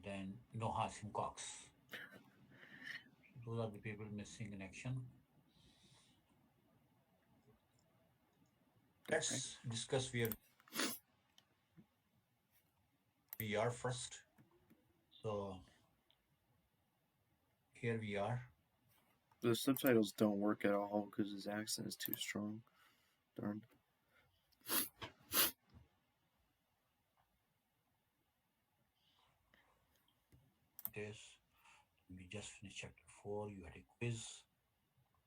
then Noah Simcox. Those are the people missing in action. Okay. Let's discuss where we are first. So here we are. The subtitles don't work at all because his accent is too strong. Darn. This we just finished chapter 4. You had a quiz,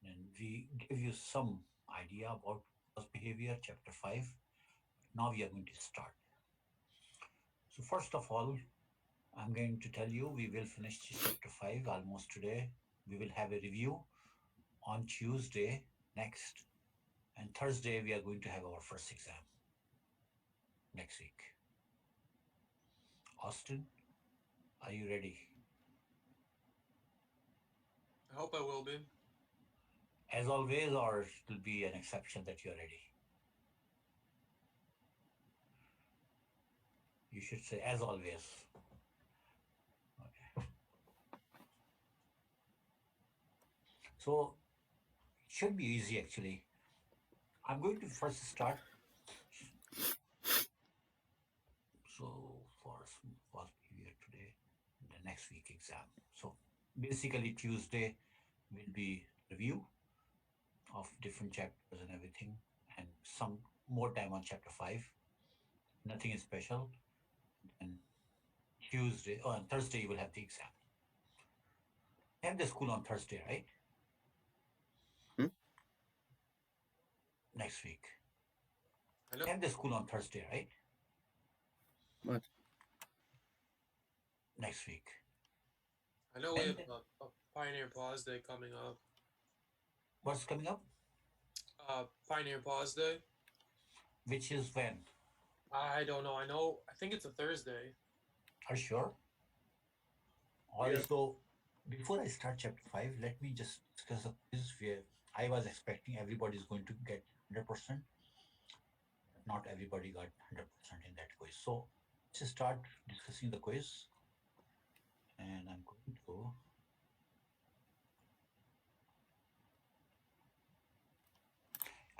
and we gave you some idea about cause behavior, chapter 5. Now we are going to start. So first of all, I'm going to tell you we will finish chapter 5 almost today. We will have a review on Tuesday next, and Thursday we are going to have our first exam next week. Austin, are you ready? I hope I will be. As always, or it will be an exception that you're ready? You should say as always. Okay. So it should be easy actually. I'm going to first start. So for first period today, the next week exam. So basically Tuesday will be review of different chapters and everything, and some more time on chapter 5. Nothing is special. And Tuesday or on Thursday you will have the exam. Have the school on Thursday, right? Hmm? Next week. I know. Have the school on Thursday, right? What? Next week. I know we And have a Pioneer Pause Day coming up. what's coming up? Pioneer Pause Day. Which is when? I don't know. I know. I think it's a Thursday. Are you sure? Yeah. Also, before I start chapter 5, let me just discuss a quiz where I was expecting everybody is going to get 100%. Not everybody got 100% in that quiz. So let's start discussing the quiz. And I'm going to.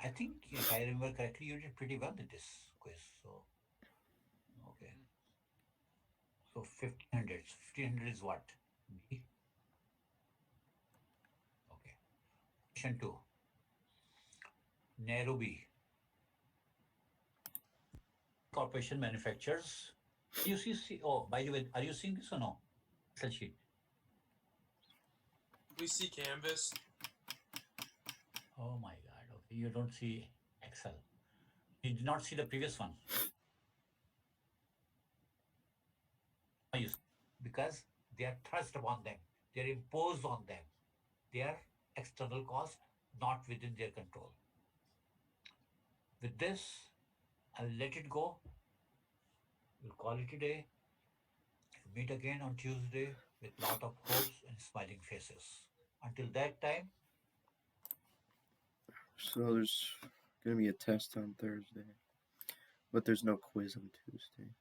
I think if I remember correctly, you did pretty well in this quiz. So, okay. So 1500. 1500 is what? B. Okay. Question 2. Nairobi Corporation manufactures. You see, oh, by the way, are you seeing this or no? Excel sheet. We see Canvas. Oh my God. Okay. You don't see Excel. You did not see the previous one. Why you see? Because they are thrust upon them. They are imposed on them. They are external cost, not within their control. With this, I'll let it go. We'll call it a day. Meet again on Tuesday with lot of hopes and smiling faces. Until that time, So there's gonna be a test on Thursday, but there's no quiz on Tuesday.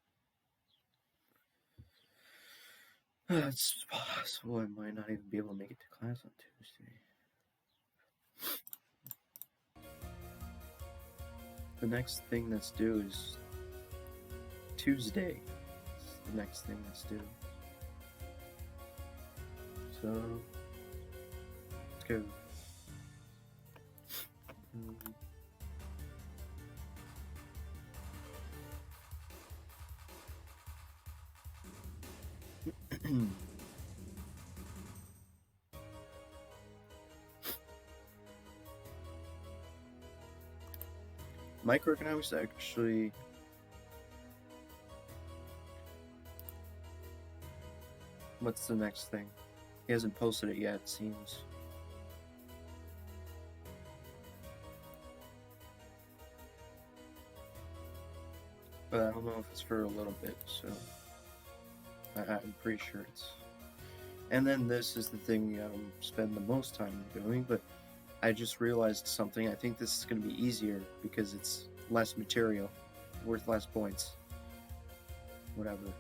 It's possible I might not even be able to make it to class on Tuesday. The next thing that's due is Tuesday. It's the next thing that's due. So let's go. Microeconomics actually. What's the next thing? He hasn't posted it yet, it seems. But I don't know if it's for a little bit, so I'm pretty sure it's. And then this is the thing spend the most time doing, but I just realized something. I think this is going to be easier because it's less material, worth less points. Whatever.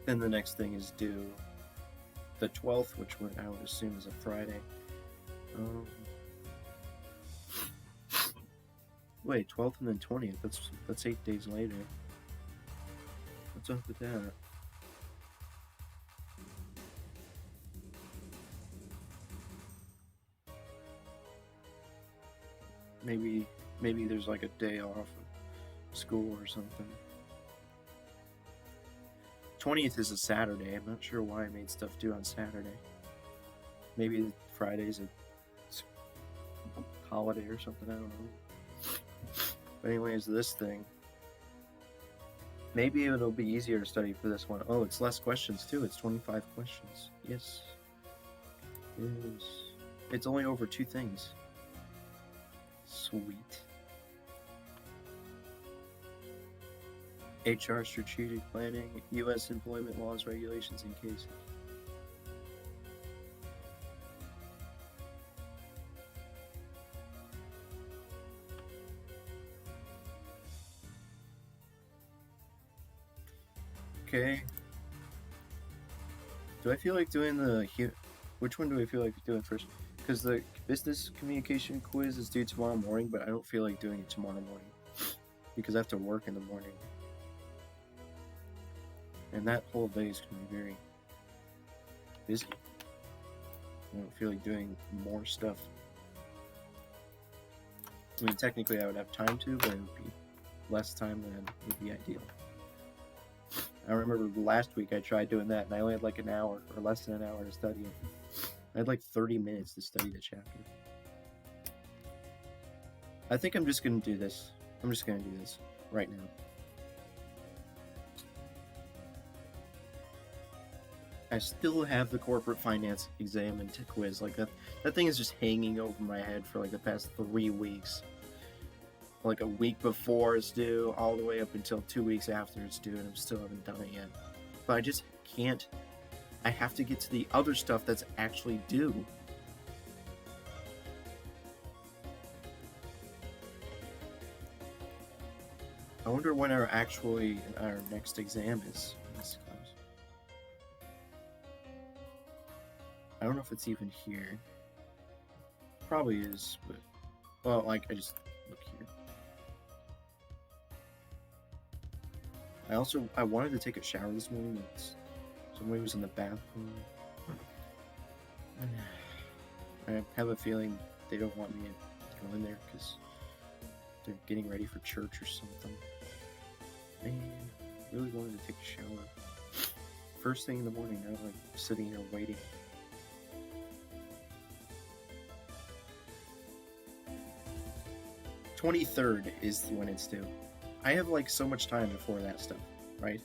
Then the next thing is due the 12th, which I would assume is a Friday. Wait, 12th and then 20th. That's 8 days later. What's up with that? Maybe there's like a day off of school or something. 20th is a Saturday. I'm not sure why I made stuff due on Saturday. Maybe Friday's a holiday or something. I don't know. But anyways, this thing. Maybe it'll be easier to study for this one. Oh, it's less questions too. It's 25 questions. Yes. Yes. It's only over 2 things. Sweet. HR strategic planning, U.S. employment laws, regulations, and cases. Okay. Do I feel like doing the... Which one do I feel like doing first? Because the business communication quiz is due tomorrow morning, but I don't feel like doing it tomorrow morning. Because I have to work in the morning. And that whole day is going to be very busy. I don't feel like doing more stuff. I mean, technically I would have time to, but it would be less time than would be ideal. I remember last week I tried doing that, and I only had like an hour, or less than an hour to study it. I had like 30 minutes to study the chapter. I think I'm just going to do this. I'm just going to do this right now. I still have the corporate finance exam and quiz. Like that thing is just hanging over my head for like the past 3 weeks. Like a week before it's due, all the way up until 2 weeks after it's due, and I still haven't done it yet. But I just can't. I have to get to the other stuff that's actually due. I wonder when our next exam is. I don't know if it's even here. Probably is, but well, like I just look here. I wanted to take a shower this morning, but somebody was in the bathroom. I have a feeling they don't want me to go in there because they're getting ready for church or something. Man, really wanted to take a shower. First thing in the morning, not like sitting here waiting. The 23rd is when it's due. I have like so much time before that stuff, right?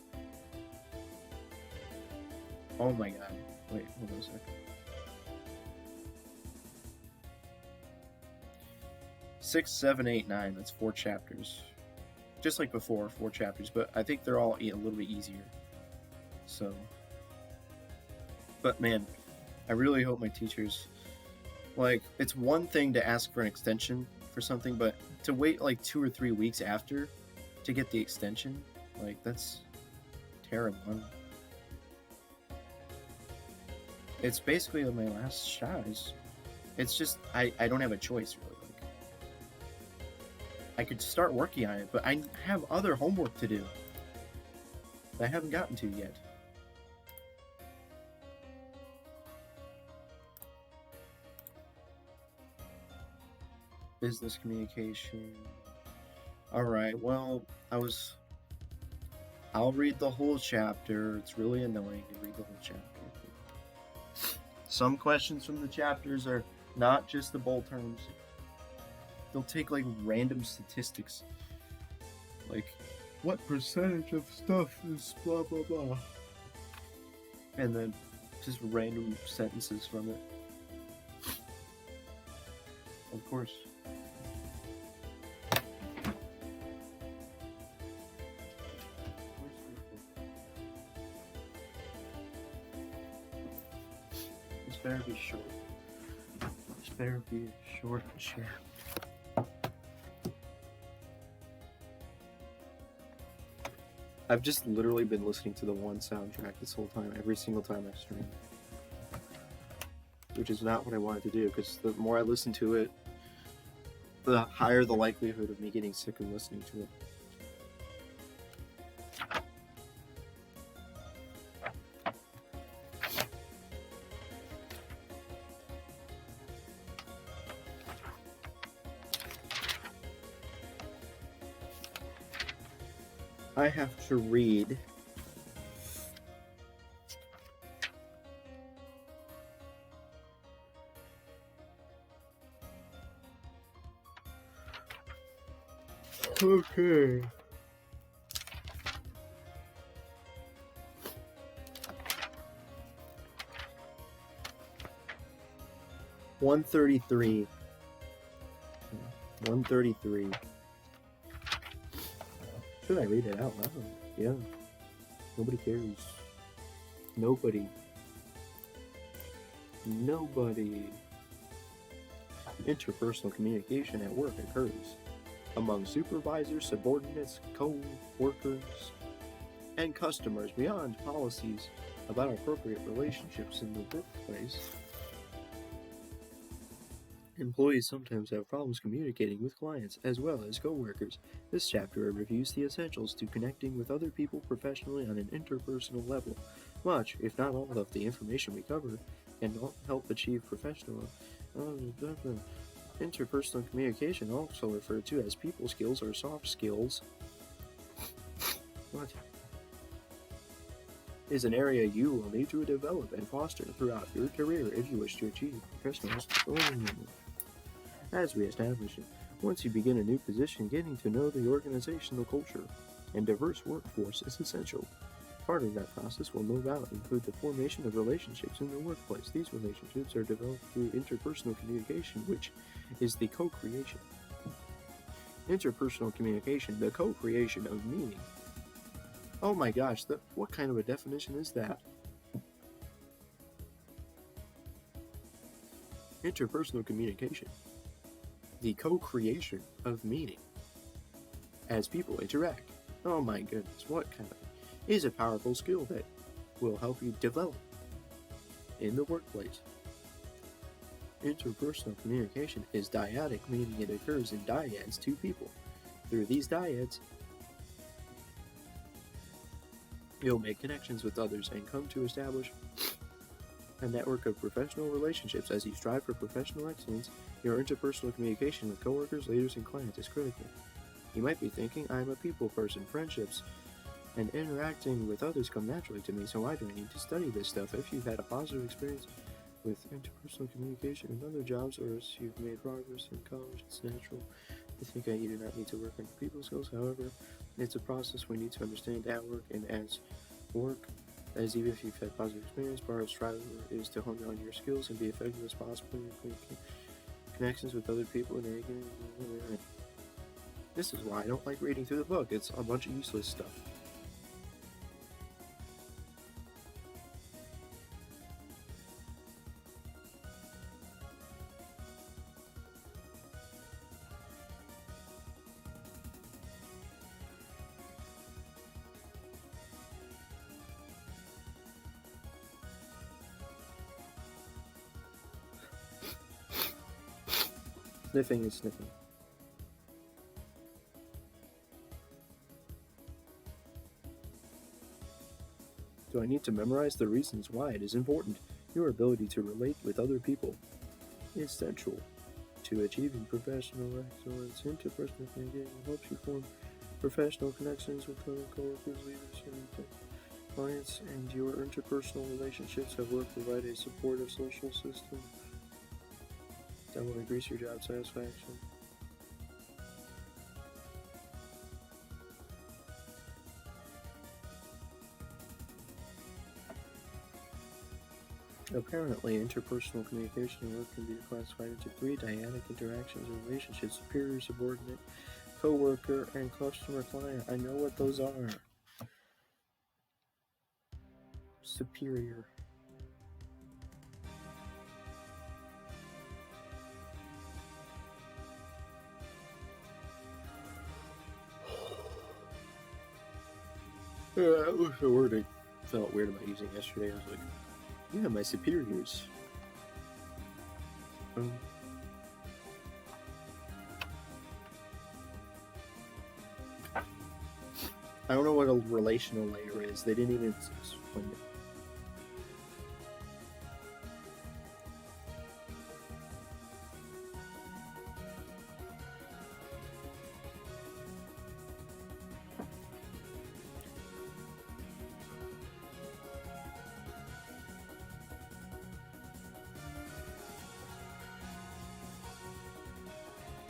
Oh my god. Wait, hold on a second. 6, 7, 8, 9. That's 4 chapters. Just like before, 4 chapters, but I think they're all a little bit easier. So, but man, I really hope my teachers, like, it's one thing to ask for an extension for something, but to wait like 2 or 3 weeks after to get the extension, like, that's terrible. It's basically my last shot. It's just I don't have a choice really. Like, I could start working on it, but I have other homework to do that I haven't gotten to yet. Business communication. Alright, well, I'll read the whole chapter. It's really annoying to read the whole chapter. Some questions from the chapters are not just the bold terms. They'll take like random statistics. Like, what percentage of stuff is blah blah blah. And then just random sentences from it. Of course. This better be short. This better be a short chat. I've just literally been listening to the one soundtrack this whole time, every single time I stream. Which is not what I wanted to do, because the more I listen to it, the higher the likelihood of me getting sick of listening to it. I have to read okay. One 133. Should I read it out loud? Yeah. Nobody cares. Nobody. Interpersonal communication at work occurs among supervisors, subordinates, co-workers, and customers beyond policies about appropriate relationships in the workplace. Employees sometimes have problems communicating with clients as well as co-workers. This chapter reviews the essentials to connecting with other people professionally on an interpersonal level. Much, if not all, of the information we cover can help achieve professional interpersonal communication, also referred to as people skills or soft skills. What? Is an area you will need to develop and foster throughout your career if you wish to achieve professional. As we established, once you begin a new position, getting to know the organizational culture and diverse workforce is essential. Part of that process will no doubt include the formation of relationships in the workplace. These relationships are developed through interpersonal communication, which is the co-creation. Interpersonal communication, the co-creation of meaning. Oh my gosh, what kind of a definition is that? Interpersonal communication, the co-creation of meaning as people interact. Oh my goodness, what kind of is a powerful skill that will help you develop in the workplace. Interpersonal communication is dyadic, meaning it occurs in dyads, two people. Through these dyads, you'll make connections with others and come to establish a network of professional relationships. As you strive for professional excellence, your interpersonal communication with coworkers, leaders, and clients is critical. You might be thinking, I'm a people person. Friendships and interacting with others come naturally to me, so why do I need to study this stuff? If you've had a positive experience with interpersonal communication in other jobs, or as you've made progress in college, it's natural to think that you do not need to work on your people skills. However, it's a process we need to understand at work and as work. As even if you've had positive experience, part of striving is to hone on your skills and be effective as possible in your connections with other people. And this is why I don't like reading through the book. It's a bunch of useless stuff. Sniffing is sniffing. Do I need to memorize the reasons why it is important? Your ability to relate with other people is central to achieving professional excellence. Interpersonal communication helps you form professional connections with other coworkers, leaders, and clients, and your interpersonal relationships at work provide a supportive social system that will increase your job satisfaction. Apparently, interpersonal communication and work can be classified into three dyadic interactions or relationships: superior, subordinate, co-worker, and customer-client. I know what those are. Superior. The word I felt weird about using yesterday. I was like, yeah, my superiors. I don't know what a relational layer is. They didn't even explain it.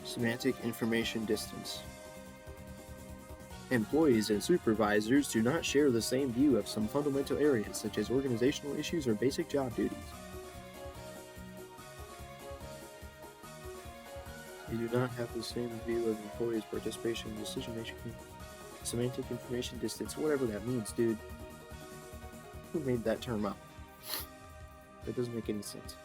Semantic information distance. Employees and supervisors do not share the same view of some fundamental areas, such as organizational issues or basic job duties. They do not have the same view of employees' participation in decision-making. Semantic information distance, whatever that means, dude. Who made that term up? That doesn't make any sense.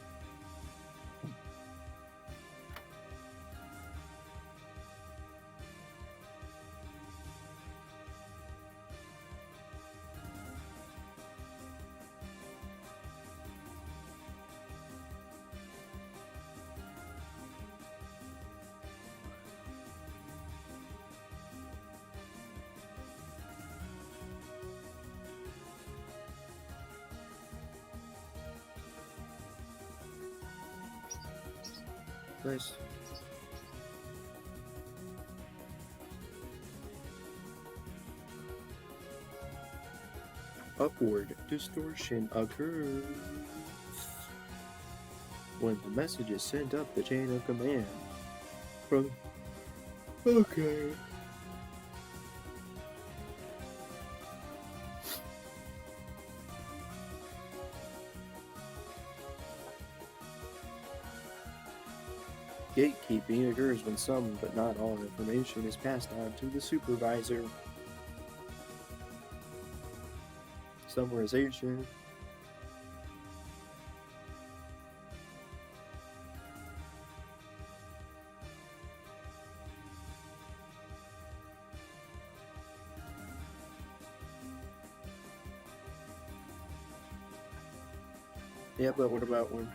Nice. Upward distortion occurs when the message is sent up the chain of command from. Okay. Gatekeeping occurs when some, but not all, information is passed on to the supervisor. Summarization. Yeah, but what about when?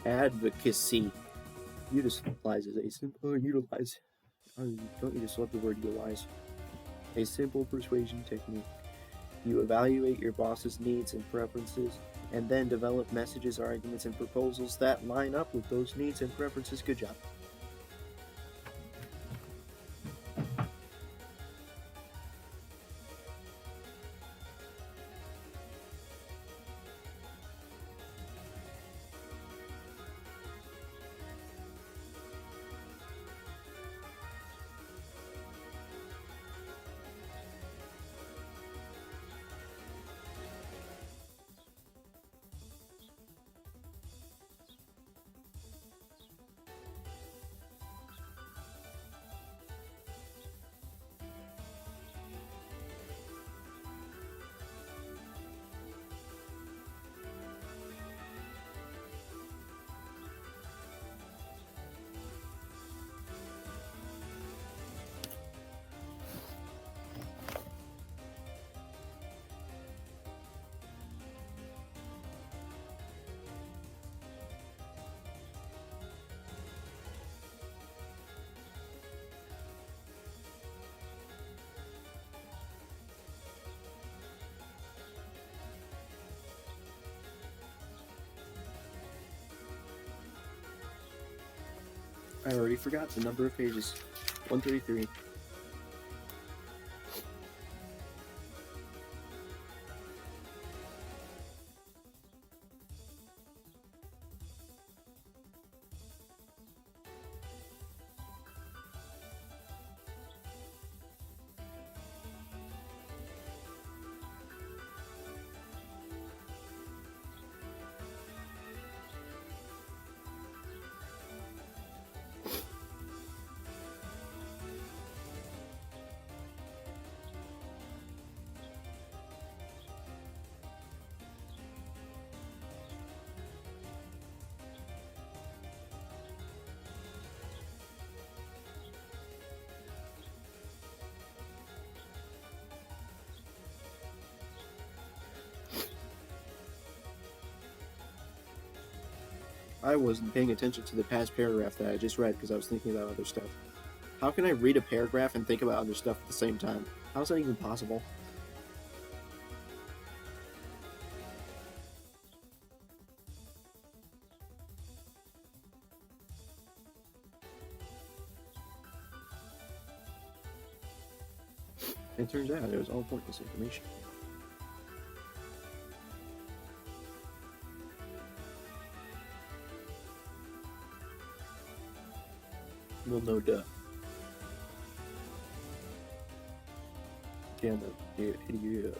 Advocacy. Utilize is a simple utilize. Don't you just love the word utilize? A simple persuasion technique. You evaluate your boss's needs and preferences, and then develop messages, arguments, and proposals that line up with those needs and preferences. Good job. I already forgot the number of pages. 133. I wasn't paying attention to the past paragraph that I just read because I was thinking about other stuff. How can I read a paragraph and think about other stuff at the same time? How is that even possible? It turns out it was all pointless information. Well, no duh. Damn it, idiot.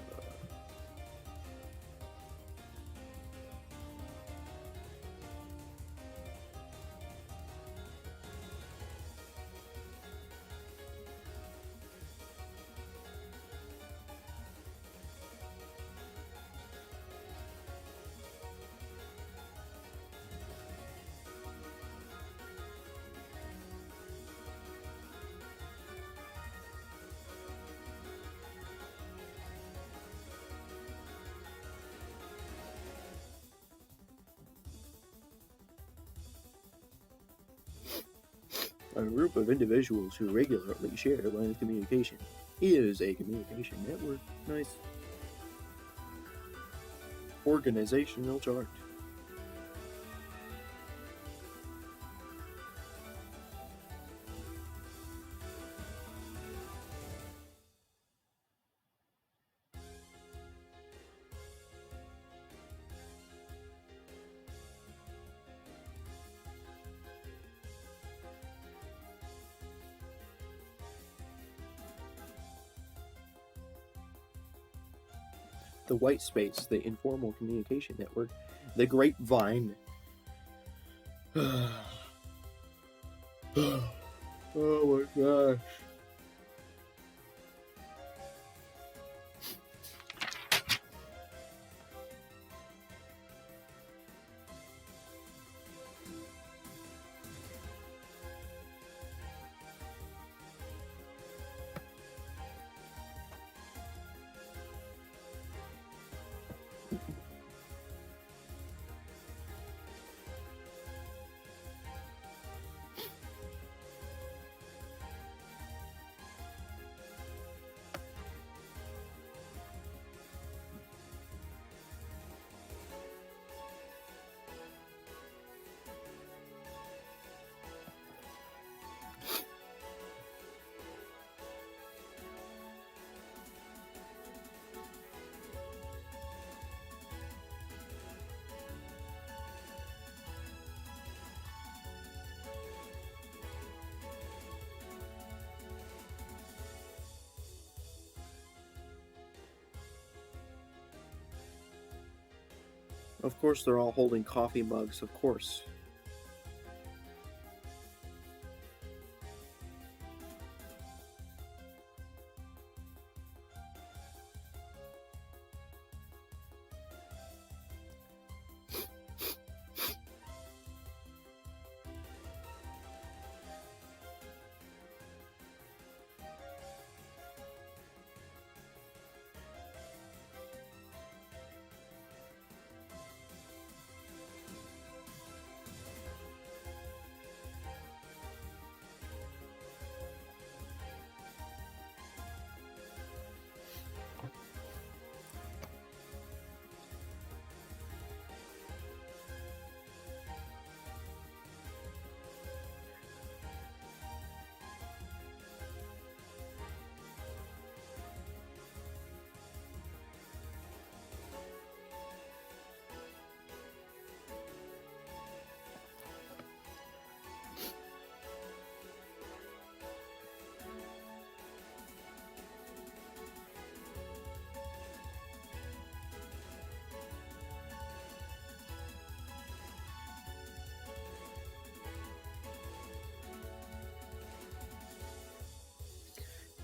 A group of individuals who regularly share lines of communication is a communication network. Nice. Organizational chart. The white space, the informal communication network, the grapevine. Oh my gosh. Of course, they're all holding coffee mugs, of course.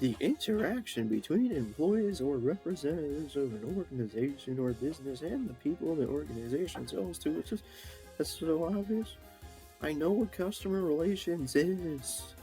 The interaction between employees or representatives of an organization or business and the people in the organization sells to, which is that's so obvious. I know what customer relations is.